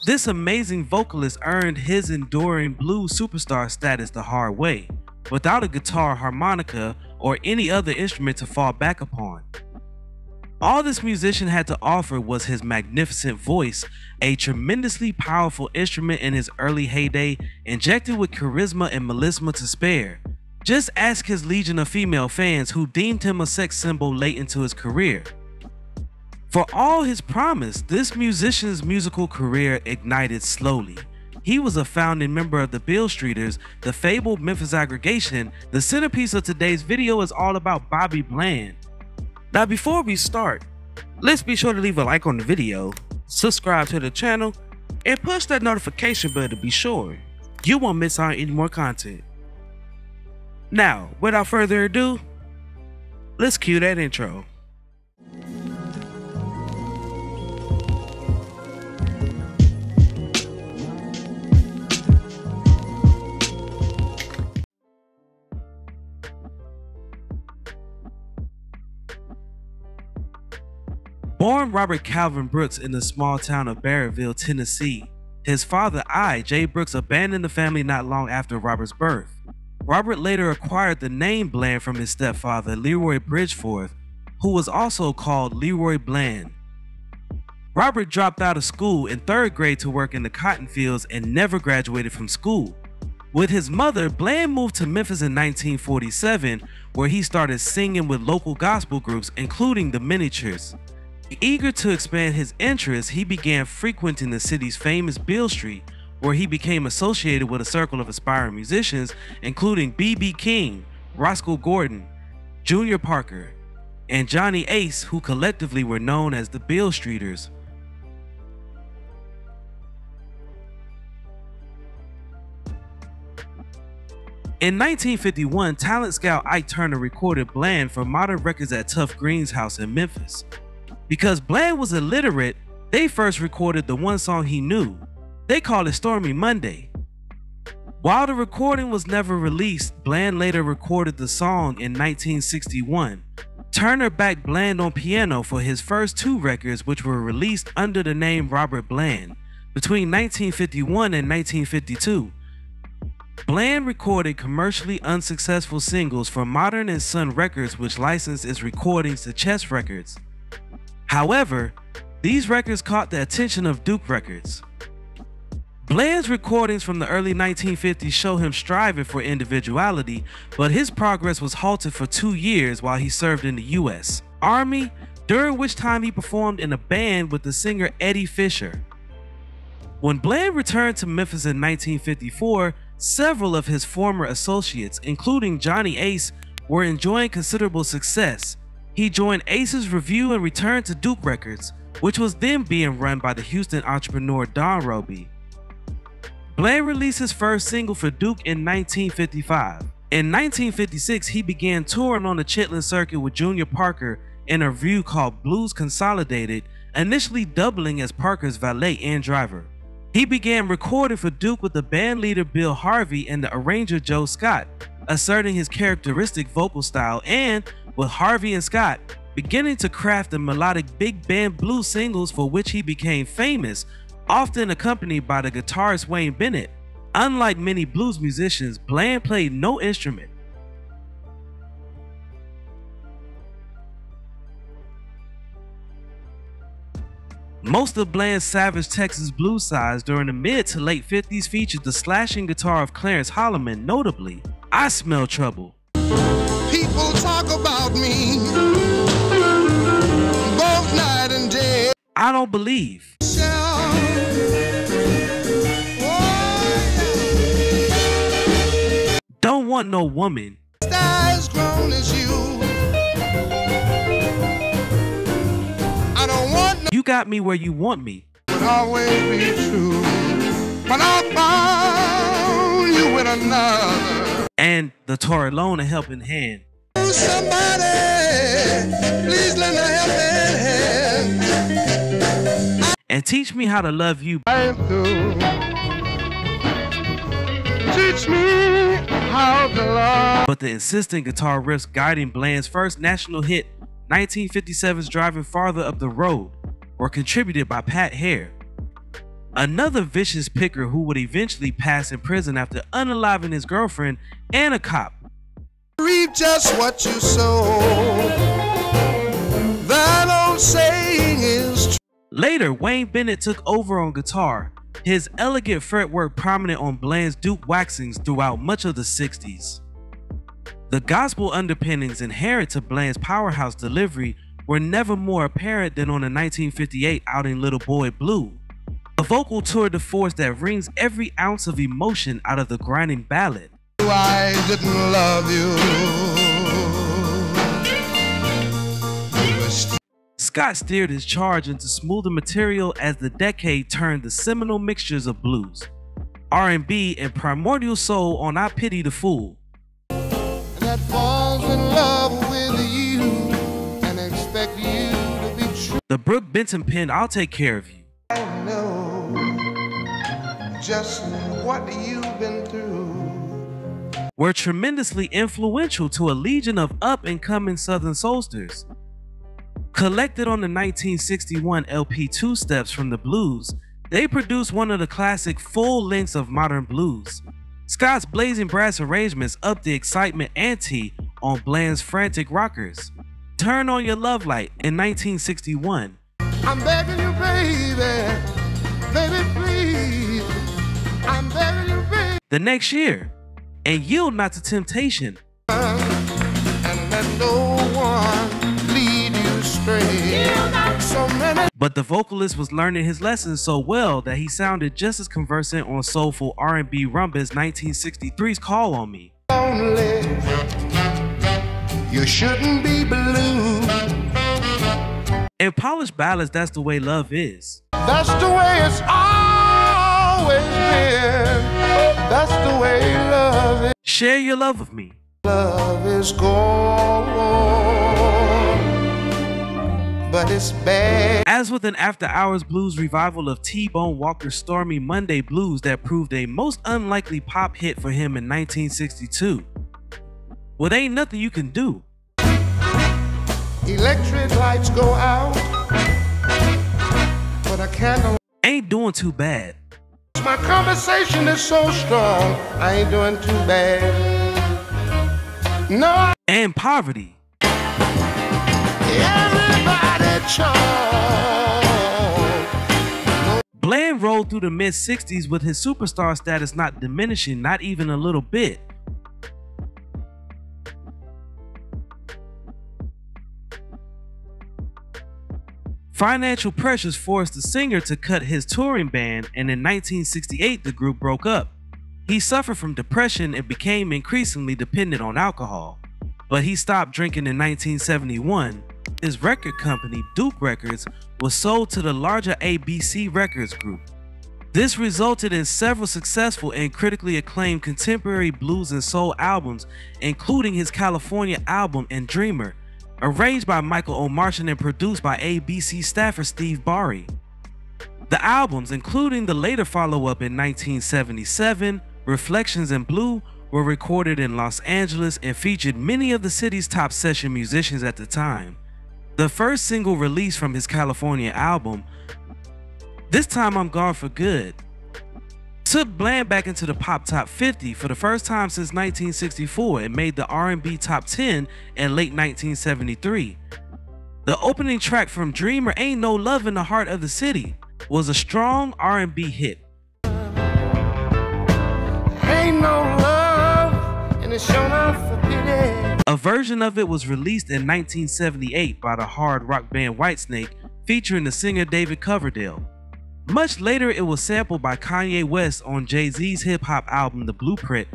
This amazing vocalist earned his enduring blues superstar status the hard way, without a guitar, harmonica, or any other instrument to fall back upon. All this musician had to offer was his magnificent voice, a tremendously powerful instrument in his early heyday, injected with charisma and melisma to spare. Just ask his legion of female fans who deemed him a sex symbol late into his career. For all his promise, this musician's musical career ignited slowly. He was a founding member of the Bill Streeters, the fabled Memphis aggregation. The centerpiece of today's video is all about Bobby Bland. Now before we start, let's be sure to leave a like on the video, subscribe to the channel, and push that notification bell to be sure you won't miss out on any more content. Now, without further ado, let's cue that intro. Born Robert Calvin Brooks in the small town of Barrettville, Tennessee, his father J. Brooks abandoned the family not long after Robert's birth. Robert later acquired the name Bland from his stepfather, Leroy Bridgeforth, who was also called Leroy Bland. Robert dropped out of school in 3rd grade to work in the cotton fields and never graduated from school. With his mother, Bland moved to Memphis in 1947, where he started singing with local gospel groups, including the Miniatures. Eager to expand his interests, he began frequenting the city's famous Beale Street, where he became associated with a circle of aspiring musicians, including B.B. King, Roscoe Gordon, Junior Parker, and Johnny Ace, who collectively were known as the Beale Streeters. In 1951, talent scout Ike Turner recorded Bland for Modern Records at Tuff Green's house in Memphis. Because Bland was illiterate, they first recorded the one song he knew. They called it Stormy Monday. While the recording was never released, Bland later recorded the song in 1961. Turner backed Bland on piano for his first 2 records, which were released under the name Robert Bland. Between 1951 and 1952, Bland recorded commercially unsuccessful singles for Modern and Sun Records, which licensed its recordings to Chess Records. However, these records caught the attention of Duke Records. Bland's recordings from the early 1950s show him striving for individuality, but his progress was halted for 2 years while he served in the U.S. Army, during which time he performed in a band with the singer Eddie Fisher. When Bland returned to Memphis in 1954, several of his former associates, including Johnny Ace, were enjoying considerable success. He joined Ace's Review and returned to Duke Records, which was then being run by the Houston entrepreneur Don Roby. Bland released his first single for Duke in 1955. In 1956, he began touring on the Chitlin circuit with Junior Parker in a review called Blues Consolidated, initially doubling as Parker's valet and driver. He began recording for Duke with the band leader Bill Harvey and the arranger Joe Scott, asserting his characteristic vocal style, and with Harvey and Scott beginning to craft the melodic big band blues singles for which he became famous, often accompanied by the guitarist Wayne Bennett. Unlike many blues musicians, Bland played no instrument. Most of Bland's Savage Texas blues sides during the mid to late 50s featured the slashing guitar of Clarence Holloman, notably I Smell Trouble. People talk about me both night and day. I Don't Believe. Don't Want No Woman. As grown as you. I don't want no. You Got Me Where You Want Me. Would always be true. When I found you with another. And The Tour Alone, A Helping Hand. Somebody, please lend a helping hand. And Teach Me How to Love You. Teach me how to love. But the insistent guitar riffs guiding Bland's first national hit, 1957's Driving Farther Up the Road, were contributed by Pat Hare. another vicious picker who would eventually pass in prison after unaliving his girlfriend and a cop. Reap just what you sow. That old saying is true. Later, Wayne Bennett took over on guitar, his elegant fretwork prominent on Bland's Duke waxings throughout much of the 60s. The gospel underpinnings inherent to Bland's powerhouse delivery were never more apparent than on the 1958 outing Little Boy Blue, a vocal tour de force that wrings every ounce of emotion out of the grinding ballad. I didn't love you. Scott steered his charge into smoother material as the decade turned the seminal mixtures of blues, R&B, and primordial soul on I Pity the Fool. That falls in love with you and expect you to be true. The Brooke Benton penned I'll Take Care of You. I know just what you've been through. Were tremendously influential to a legion of up-and-coming Southern soulsters. Collected on the 1961 LP Two Steps from the Blues, they produced one of the classic full lengths of modern blues. Scott's blazing brass arrangements upped the excitement ante on Bland's frantic rockers. Turn On Your Love Light in 1961. I'm begging you, baby, baby, please. I'm begging you, baby. The next year, and Yield Not to Temptation. And let no one lead you astray. So many. But the vocalist was learning his lessons so well that he sounded just as conversant on soulful R&B rumbas 1963's Call on Me. Lonely. You shouldn't be blue. In polished ballads, That's the Way Love Is. That's the way it's always been. That's the way love is. Share Your Love With Me. Love is gone, but it's bad. As with an after-hours blues revival of T-Bone Walker's Stormy Monday Blues that proved a most unlikely pop hit for him in 1962. Well, there ain't nothing you can do. Electric lights go out, but I can't. Ain't doing too bad. My conversation is so strong, I ain't doing too bad. No. And Poverty. Everybody charm. Bland rolled through the mid-60s with his superstar status not diminishing, not even a little bit. Financial pressures forced the singer to cut his touring band, and in 1968 the group broke up. He suffered from depression and became increasingly dependent on alcohol. But he stopped drinking in 1971. His record company, Duke Records, was sold to the larger ABC Records group. This resulted in several successful and critically acclaimed contemporary blues and soul albums, including his California album and Dreamer, arranged by Michael O'Martian and produced by ABC staffer Steve Barry. The albums, including the later follow-up in 1977, Reflections in Blue, were recorded in Los Angeles and featured many of the city's top session musicians at the time. The first single released from his California album, This Time I'm Gone for Good, took Bland back into the pop top 50 for the first time since 1964 and made the R&B top 10 in late 1973. The opening track from Dreamer, Ain't No Love in the Heart of the City, was a strong R&B hit. Ain't no love, and it's shown off for pity. A version of it was released in 1978 by the hard rock band Whitesnake, featuring the singer David Coverdale. Much later, it was sampled by Kanye West on Jay-Z's hip-hop album The Blueprint.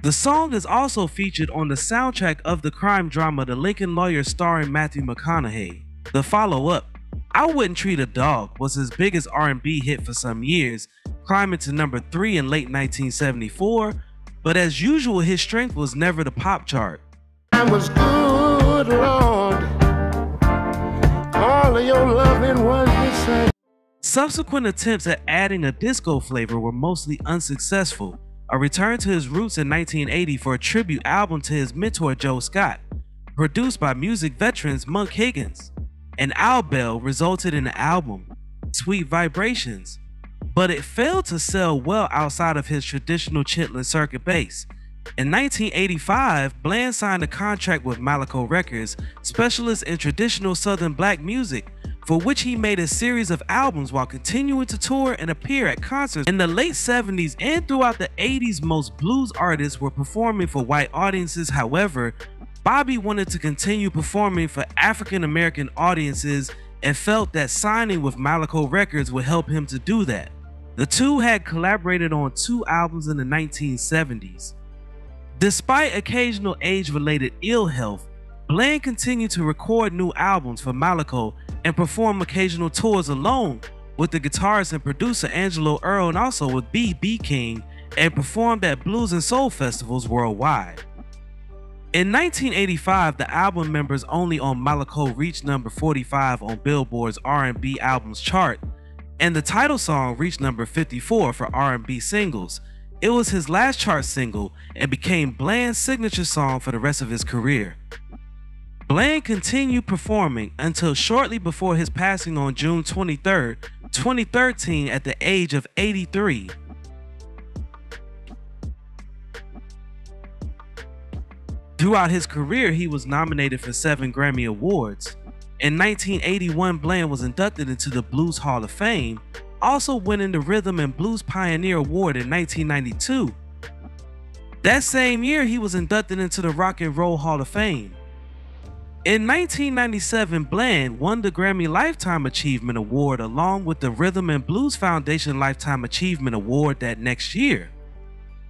The song is also featured on the soundtrack of the crime drama The Lincoln Lawyer starring Matthew McConaughey. The follow-up, I Wouldn't Treat a Dog, was his biggest R&B hit for some years, climbing to number 3 in late 1974, but as usual, his strength was never the pop chart. I was good, Lord. All of your loving was the same. Subsequent attempts at adding a disco flavor were mostly unsuccessful. A return to his roots in 1980 for a tribute album to his mentor Joe Scott, produced by music veterans Monk Higgins. An Owl Bell resulted in the album Sweet Vibrations. but it failed to sell well outside of his traditional Chitlin circuit base. In 1985, Bland signed a contract with Malaco Records, specialists in traditional Southern black music, for which he made a series of albums while continuing to tour and appear at concerts. In the late 70s and throughout the 80s, most blues artists were performing for white audiences. However, Bobby wanted to continue performing for African American audiences and felt that signing with Malaco Records would help him to do that. The two had collaborated on 2 albums in the 1970s. Despite occasional age-related ill health, Bland continued to record new albums for Malaco and perform occasional tours alone with the guitarist and producer Angelo Earl, and also with B.B. King, and performed at blues and soul festivals worldwide. In 1985, the album Members Only on Malaco reached number 45 on Billboard's R&B albums chart, and the title song reached number 54 for R&B singles. It was his last chart single and became Bland's signature song for the rest of his career. Bland continued performing until shortly before his passing on June 23, 2013 at the age of 83. Throughout his career, he was nominated for 7 Grammy Awards. In 1981, Bland was inducted into the Blues Hall of Fame, also winning the Rhythm and Blues Pioneer Award in 1992. That same year, he was inducted into the Rock and Roll Hall of Fame. In 1997, Bland won the Grammy Lifetime Achievement Award along with the Rhythm and Blues Foundation Lifetime Achievement Award that next year.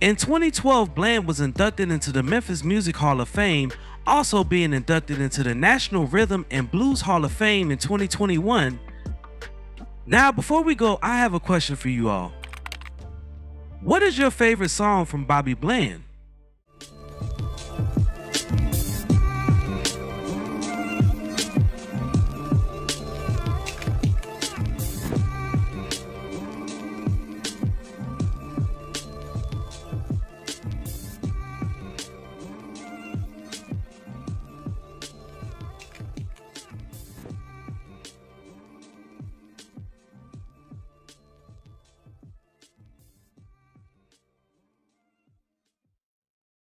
In 2012, Bland was inducted into the Memphis Music Hall of Fame, also being inducted into the National Rhythm and Blues Hall of Fame in 2021. Now, before we go, I have a question for you all. What is your favorite song from Bobby Bland?